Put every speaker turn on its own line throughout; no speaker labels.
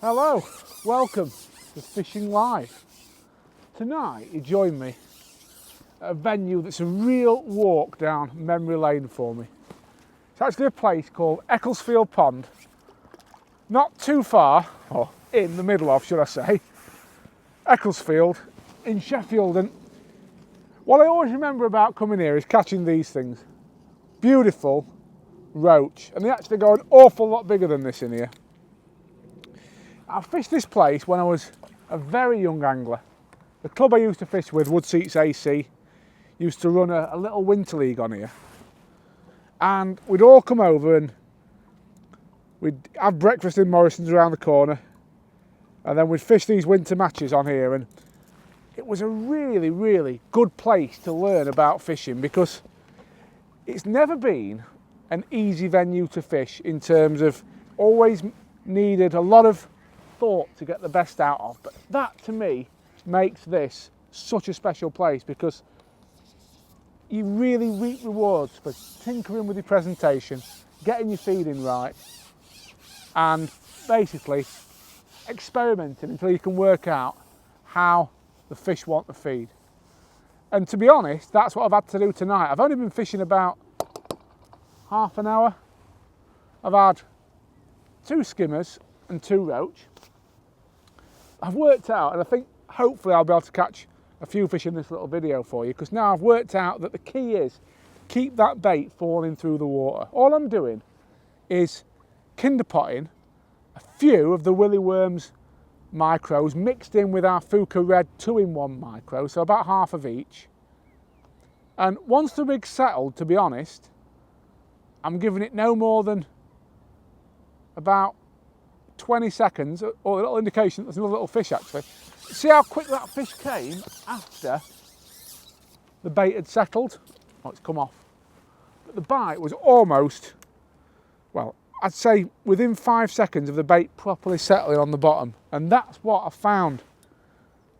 Hello, welcome to Fishing Live. Tonight you join me at a venue that's a real walk down memory lane for me. It's actually a place called Ecclesfield Pond, not too far, or in the middle of, should I say, Ecclesfield in Sheffield. And what I always remember about coming here is catching these things. Beautiful roach, and they actually go an awful lot bigger than this in here. I fished this place when I was a very young angler. The club I used to fish with, Woodseats AC, used to run a little winter league on here. And we'd all come over and we'd have breakfast in Morrison's around the corner, and then we'd fish these winter matches on here. And it was a really, really good place to learn about fishing, because it's never been an easy venue to fish in terms of always needed a lot of thought to get the best out of. But that to me makes this such a special place, because you really reap rewards for tinkering with your presentation, getting your feeding right, and basically experimenting until you can work out how the fish want the feed. And to be honest, that's what I've had to do tonight. I've only been fishing about half an hour. I've had 2 skimmers and 2 roach. I've worked out, and I think hopefully I'll be able to catch a few fish in this little video for you, because now I've worked out that the key is keep that bait falling through the water. All I'm doing is kinder potting a few of the Willy Worms micros mixed in with our Fuka Red 2-in-1 micro, so about half of each. And once the rig's settled, to be honest, I'm giving it no more than about 20 seconds, or a little indication that there's another little fish actually. See how quick that fish came after the bait had settled? Oh, it's come off. But the bite was almost, well, I'd say within 5 seconds of the bait properly settling on the bottom. And that's what I found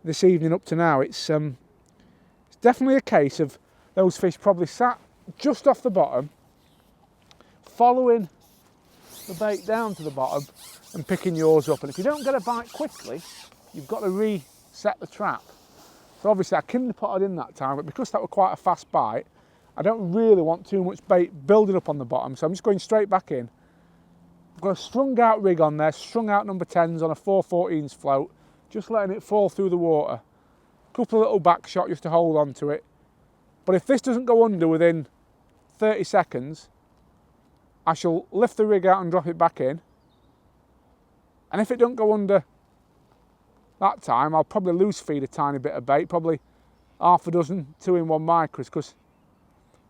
this evening up to now. It's definitely a case of those fish probably sat just off the bottom, following the bait down to the bottom and picking yours up. And if you don't get a bite quickly, you've got to reset the trap. So obviously I kinder potted in that time, but because that was quite a fast bite, I don't really want too much bait building up on the bottom, so I'm just going straight back in. I've got a strung out rig on there, strung out number 10s on a 4/14 float, just letting it fall through the water. A couple of little back shot just to hold on to it. But if this doesn't go under within 30 seconds, I shall lift the rig out and drop it back in. And if it don't go under that time, I'll probably loose feed a tiny bit of bait, probably half a dozen 2-in-1 micros, because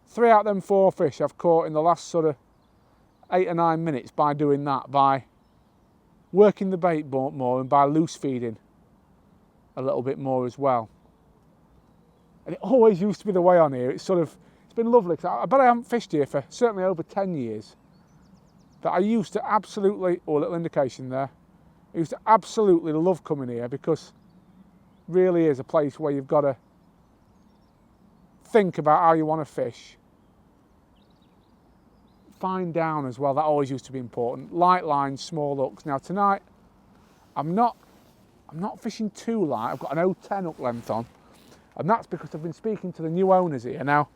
3 out of them 4 fish I've caught in the last sort of 8 or 9 minutes by doing that, by working the bait more and by loose feeding a little bit more as well. And it always used to be the way on here. It's been lovely, because I bet I haven't fished here for certainly over 10 years. That I used to absolutely, oh, a little indication there, I used to absolutely love coming here, because it really is a place where you've got to think about how you want to fish. Fine down as well, that always used to be important. Light lines, small hooks. Now tonight, I'm not fishing too light. I've got an 010 hook length on, and that's because I've been speaking to the new owners here. Now,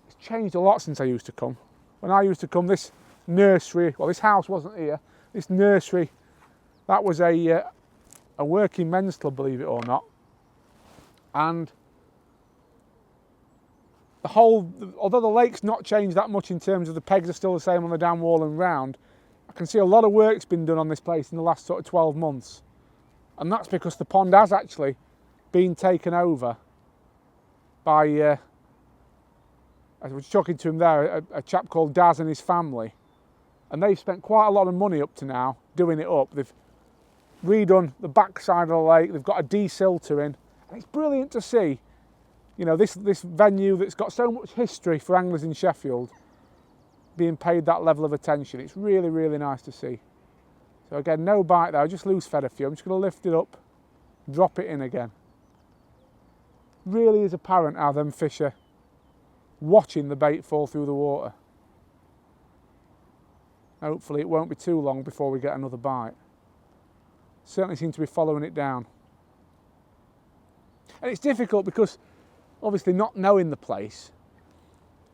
it's changed a lot since I used to come. When I used to come, this nursery, well, this house wasn't here, this nursery, that was a working men's club, believe it or not. And although the lake's not changed that much in terms of the pegs are still the same on the dam wall and round, I can see a lot of work's been done on this place in the last sort of 12 months. And that's because the pond has actually been taken over by, I was talking to him there, a chap called Daz and his family. And they've spent quite a lot of money up to now doing it up. They've redone the back side of the lake, they've got a desilter in. And it's brilliant to see, you know, this venue that's got so much history for anglers in Sheffield being paid that level of attention. It's really, really nice to see. So again, no bite there, I just loose fed a few. I'm just going to lift it up, drop it in again. Really is apparent how them fish are watching the bait fall through the water. Hopefully it won't be too long before we get another bite. certainly seem to be following it down. And it's difficult because obviously not knowing the place,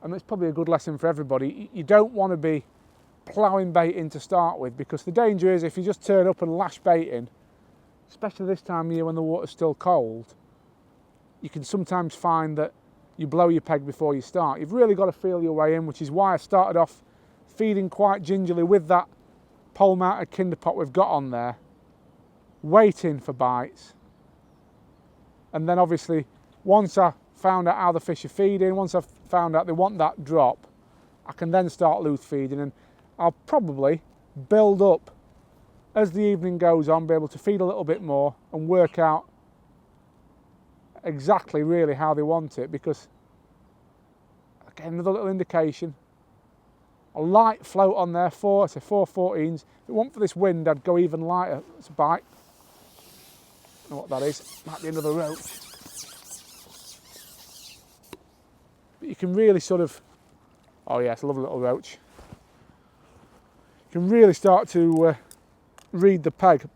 and it's probably a good lesson for everybody, you don't want to be ploughing bait in to start with, because the danger is if you just turn up and lash bait in, especially this time of year when the water's still cold, you can sometimes find that you blow your peg before you start. You've really got to feel your way in, which is why I started off feeding quite gingerly with that pole mounted kinder pot we've got on there, waiting for bites. And then obviously once I found out how the fish are feeding, once I've found out they want that drop, I can then start loose feeding, and I'll probably build up as the evening goes on, be able to feed a little bit more and work out exactly really how they want it, because again, another little indication, a light float on there, 414s. If it weren't for this wind, I'd go even lighter. It's a bite. I don't know what that is. Might be another roach. But you can really sort of, oh yeah, it's a lovely little roach. You can really start to read the peg.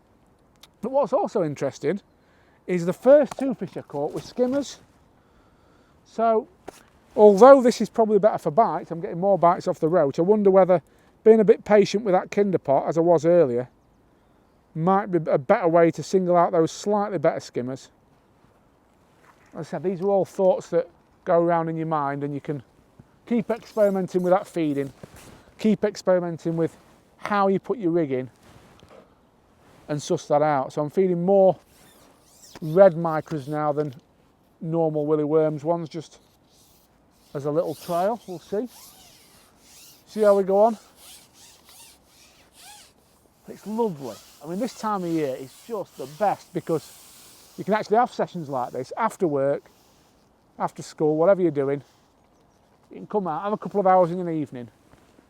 But what's also interesting is the first two fish I caught were skimmers. So although this is probably better for bites, I'm getting more bites off the roach, I wonder whether being a bit patient with that kinder pot, as I was earlier, might be a better way to single out those slightly better skimmers. As I said, these are all thoughts that go around in your mind, and you can keep experimenting with that feeding, keep experimenting with how you put your rig in, and suss that out. So I'm feeding more red micros now than normal willy worms ones, just as a little trial. We'll see how we go on. It's lovely. I mean, this time of year is just the best, because you can actually have sessions like this after work, after school, whatever you're doing. You can come out, have a couple of hours in an evening.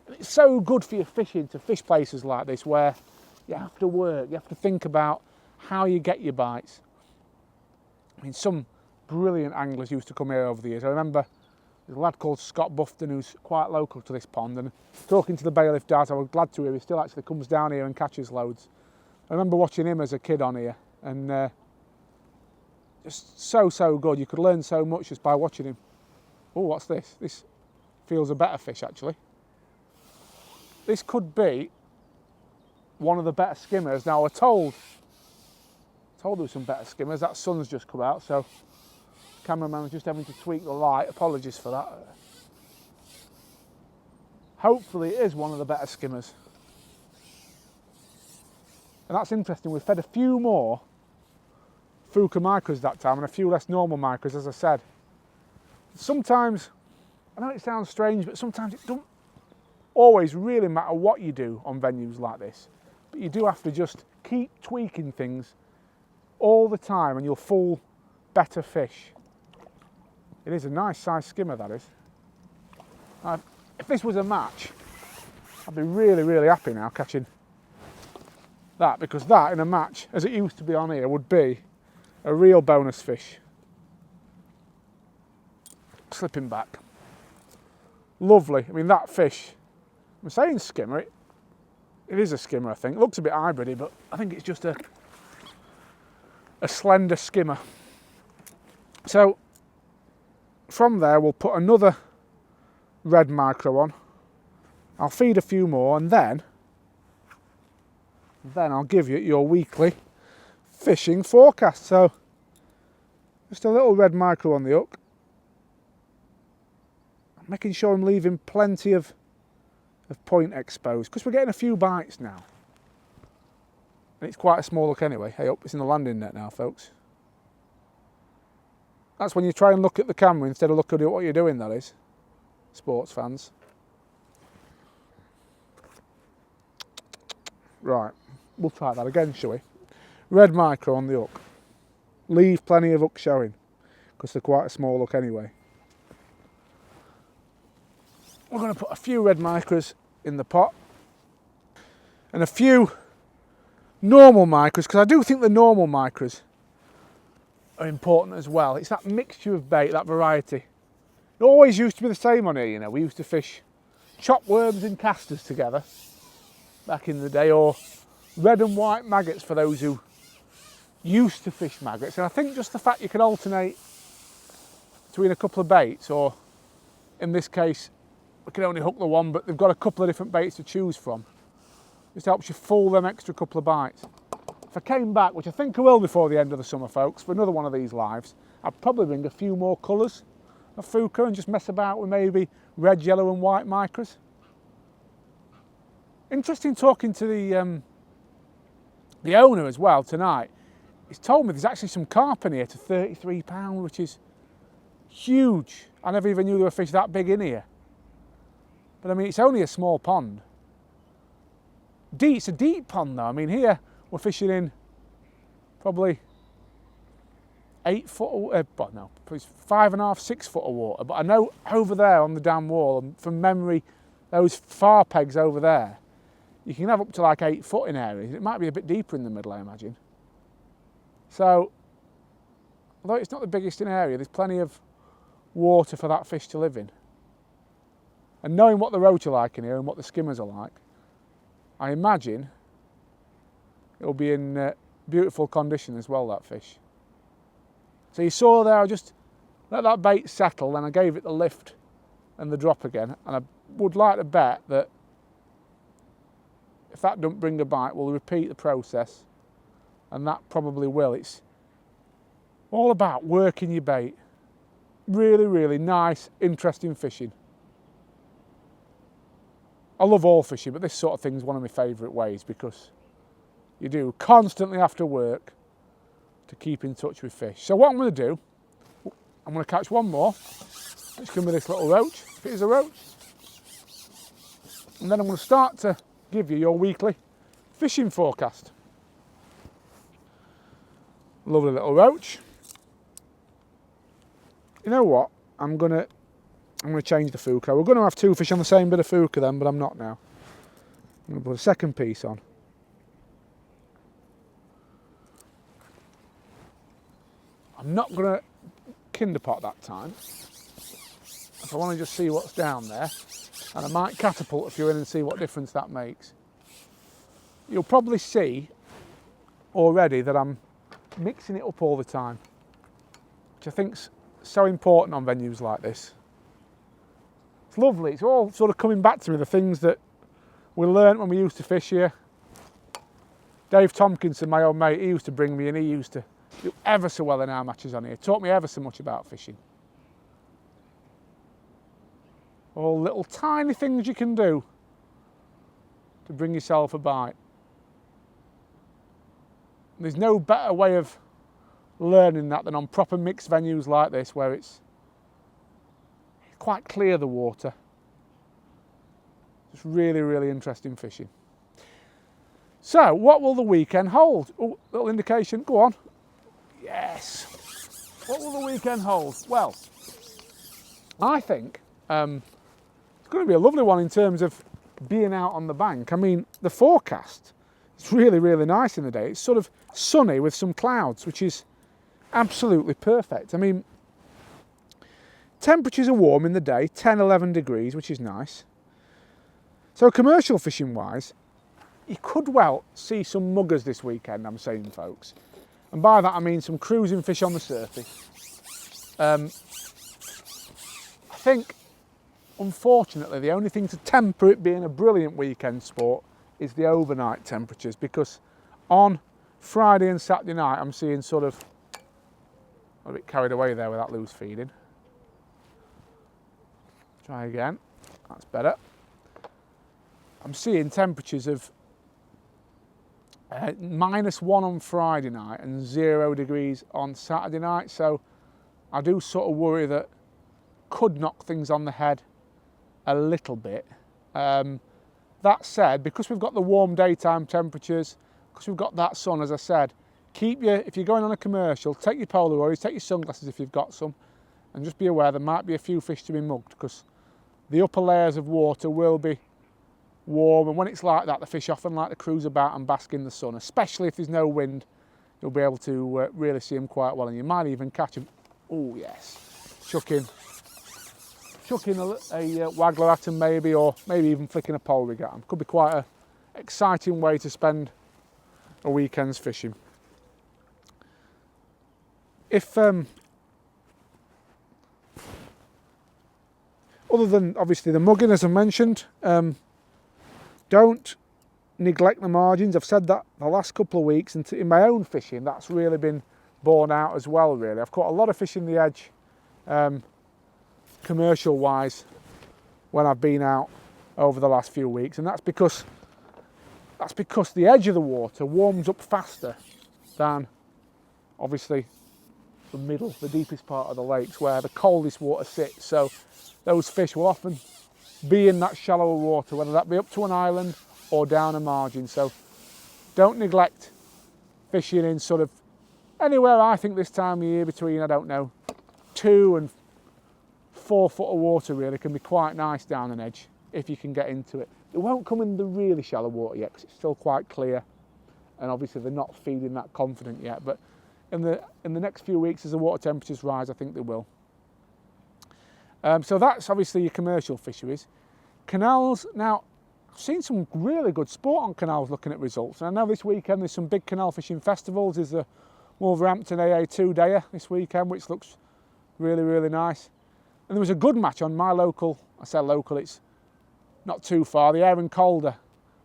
And it's so good for your fishing to fish places like this where you have to work, you have to think about how you get your bites. I mean, some brilliant anglers used to come here over the years. I remember there's a lad called Scott Bufton who's quite local to this pond, and talking to the bailiff Dad, I was glad to hear he still actually comes down here and catches loads. I remember watching him as a kid on here, and just so good. You could learn so much just by watching him. Oh, what's this? This feels a better fish actually. This could be one of the better skimmers. Now we're told there were some better skimmers. That sun's just come out, so the cameraman's just having to tweak the light. Apologies for that. Hopefully it is one of the better skimmers. And that's interesting, we've fed a few more Fuka micros that time and a few less normal micros, as I said. Sometimes, I know it sounds strange, but sometimes it doesn't always really matter what you do on venues like this. But you do have to just keep tweaking things all the time and you'll fool better fish. It is a nice size skimmer, that is. If this was a match, I'd be really happy now catching that, because that in a match, as it used to be on here, would be a real bonus fish. Slipping back. Lovely. I mean, that fish, I'm saying skimmer, it is a skimmer, I think. It looks a bit hybridy, but I think it's just a slender skimmer. So from there we'll put another red micro on. I'll feed a few more, and then I'll give you your weekly fishing forecast. So just a little red micro on the hook, making sure I'm leaving plenty of point exposed, because we're getting a few bites now, and it's quite a small hook anyway. Hey up, it's in the landing net now, folks. That's when you try and look at the camera instead of looking at what you're doing, that is, sports fans. Right, we'll try that again, shall we? Red micro on the hook. Leave plenty of hook showing, because they're quite a small hook anyway. We're going to put a few red micros in the pot and a few normal micros, because I do think the normal micros are important as well. It's that mixture of bait, that variety. It always used to be the same on here, you know. We used to fish chopped worms and casters together back in the day, or red and white maggots for those who used to fish maggots, and I think just the fact you can alternate between a couple of baits, or in this case we can only hook the one, but they've got a couple of different baits to choose from, just helps you fool them extra couple of bites. If I came back, which I think I will before the end of the summer, folks, for another one of these lives, I'd probably bring a few more colours of Fuca and just mess about with maybe red, yellow and white micras. Interesting talking to the owner as well tonight. He's told me there's actually some carp in here to £33, which is huge. I never even knew there were fish that big in here. But I mean, it's only a small pond. It's a deep pond though. I mean, here we're fishing in probably 8 foot, no, 5.5, 6 foot of water. But I know over there on the dam wall, from memory, those far pegs over there, you can have up to like 8 foot in areas. It might be a bit deeper in the middle, I imagine. So, although it's not the biggest in area, there's plenty of water for that fish to live in. And knowing what the roach are like in here and what the skimmers are like, I imagine it'll be in beautiful condition as well, that fish. So you saw there, I just let that bait settle, then I gave it the lift and the drop again, and I would like to bet that if that don't bring a bite, we'll repeat the process, and that probably will. It's all about working your bait. Really, really nice, interesting fishing. I love all fishing, but this sort of thing is one of my favourite ways, because you do constantly have to work to keep in touch with fish. So what I'm going to do, I'm going to catch one more. It's going to be this little roach, if it is a roach. And then I'm going to start to give you your weekly fishing forecast. Lovely little roach. You know what? I'm going to change the Fuca. We're going to have 2 fish on the same bit of Fuca then, but I'm not now. I'm going to put a second piece on. I'm not going to kinder pot that time. I want to just see what's down there, and I might catapult a few in and see what difference that makes. You'll probably see already that I'm mixing it up all the time, which I think's so important on venues like this. It's lovely. It's all sort of coming back to me, the things that we learnt when we used to fish here. Dave Tompkinson, my old mate, he used to bring me, and he used to do ever so well in our matches on here. Taught me ever so much about fishing. All little tiny things you can do to bring yourself a bite. There's no better way of learning that than on proper mixed venues like this, where it's quite clear, the water. It's really, really interesting fishing. So, what will the weekend hold? Oh, little indication, go on. Yes. What will the weekend hold? Well, I think it's going to be a lovely one in terms of being out on the bank. I mean, the forecast is really, really nice in the day. It's sort of sunny with some clouds, which is absolutely perfect. I mean, temperatures are warm in the day, 10, 11 degrees, which is nice. So commercial fishing wise, you could well see some muggers this weekend, I'm saying, folks. And by that I mean some cruising fish on the surface. I think, unfortunately, the only thing to temper it being a brilliant weekend sport is the overnight temperatures, because on Friday and Saturday night I'm seeing sort of a bit carried away there with that loose feeding. Try again, that's better. I'm seeing temperatures of -1 on Friday night and 0 degrees on Saturday night, so I do sort of worry that could knock things on the head a little bit. That said, because we've got the warm daytime temperatures, because we've got that sun, as I said, if you're going on a commercial, take your Polaroids, take your sunglasses if you've got some, and just be aware there might be a few fish to be mugged, because the upper layers of water will be warm, and when it's like that, the fish often like to cruise about and bask in the sun, especially if there's no wind. You'll be able to really see them quite well, and you might even catch them. Oh yes, chucking a waggler at them maybe, or maybe even flicking a pole rig at them. Could be quite an exciting way to spend a weekend's fishing. if other than obviously the mugging, as I mentioned, don't neglect the margins. I've said that the last couple of weeks, and in my own fishing, that's really been borne out as well, really. I've caught a lot of fish in the edge, commercial wise, when I've been out over the last few weeks, and that's because the edge of the water warms up faster than obviously the middle, the deepest part of the lakes, where the coldest water sits. So those fish will often be in that shallower water, whether that be up to an island or down a margin. So don't neglect fishing in sort of anywhere. I think this time of year between, I don't know, 2 and 4 foot of water really can be quite nice down an edge if you can get into it. It won't come in the really shallow water yet because it's still quite clear, and obviously they're not feeding that confident yet, but in the next few weeks as the water temperatures rise, I think they will. So that's obviously your commercial fisheries. Canals, now I've seen some really good sport on canals looking at results, and I know this weekend there's some big canal fishing festivals. There's the Wolverhampton AA2 Day this weekend, which looks really, really nice. And there was a good match on my local, I say local, it's not too far, the Aaron Calder.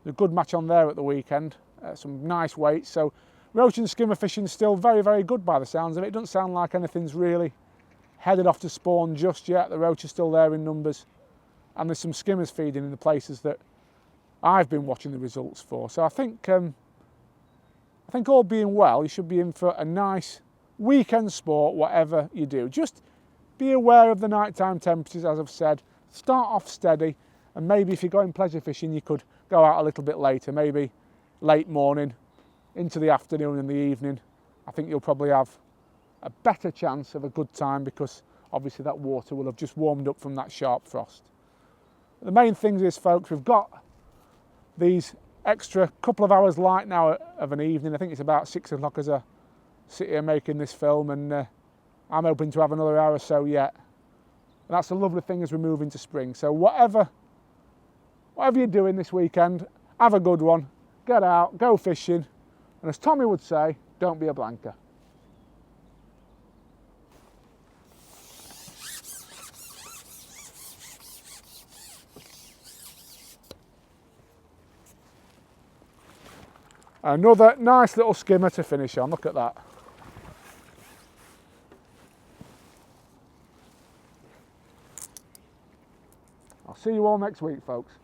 There's a good match on there at the weekend, some nice weights. So roach and skimmer fishing is still very, very good by the sounds of it. It doesn't sound like anything's really headed off to spawn just yet. The roach are still there in numbers, and there's some skimmers feeding in the places that I've been watching the results for. So I think all being well, you should be in for a nice weekend sport, whatever you do. Just be aware of the nighttime temperatures, as I've said. Start off steady, and maybe if you're going pleasure fishing, you could go out a little bit later, maybe late morning into the afternoon and the evening. I think you'll probably have a better chance of a good time because obviously that water will have just warmed up from that sharp frost. The main thing is, folks, we've got these extra couple of hours light now of an evening. I think it's about 6 o'clock as I sit here making this film, and I'm hoping to have another hour or so yet. And that's a lovely thing as we move into spring. So whatever you're doing this weekend, have a good one. Get out, go fishing, and as Tommy would say, don't be a blanker. Another nice little skimmer to finish on, look at that. I'll see you all next week, folks.